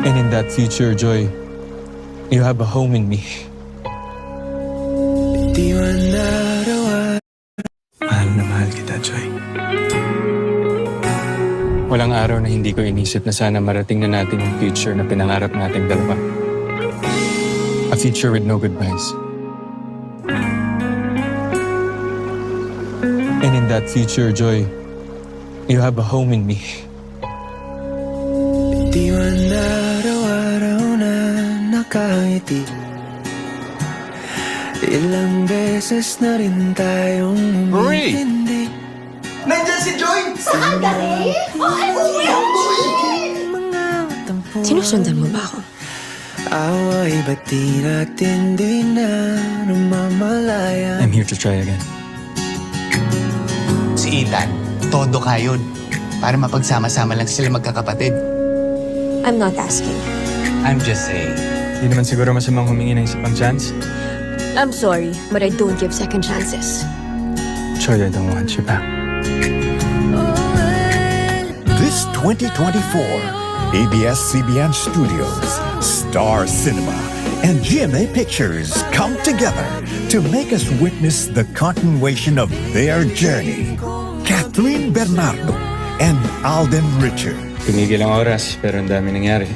And in that future, Joy, you have a home in me. Mahal na mahal kita, Joy. Walang araw na hindi ko inisip na sana marating na natin yung future na pinangarap nating dalawa. A future with no goodbyes. And in that future, Joy, you have a home in me. Di man araw-araw na nakangiti. Ilang beses na rin tayong umintindi. Nandyan si Joy! Sandali! Sinusundan mo ba ako? Away ba't di natin di na namamalayan? I'm here to try again. Si Ethan, todo kayon. Para mapagsama-sama lang sila magkakapatid. I'm not asking. I'm just saying. Hindi naman siguro masamang humingi ng isa pang chance. I'm sorry, but I don't give second chances. Joy, I don't want you back. This 2024, ABS-CBN Studios, Star Cinema, and GMA Pictures come together to make us witness the continuation of their journey. Catherine Bernardo and Alden Richard. Tumigil ang oras, pero ang dami nangyari.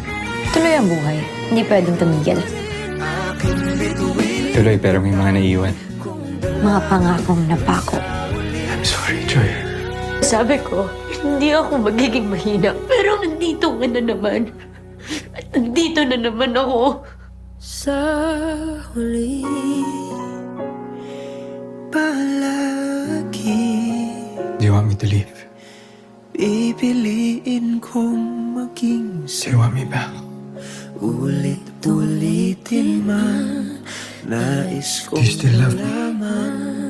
Tuloy ang buhay. Hindi pwedeng tumigil. Tuloy, pero may mga naiiwan. Mga pangakong napako. I'm sorry, Joy. Sabi ko, hindi ako magiging mahina. Pero nandito ka na naman. At nandito na naman ako. Sa huli, palagi Do you want me to leave? pipiliin kong maging Do you want me back? ulit-ulitin man. Nais Do you still love me? malaman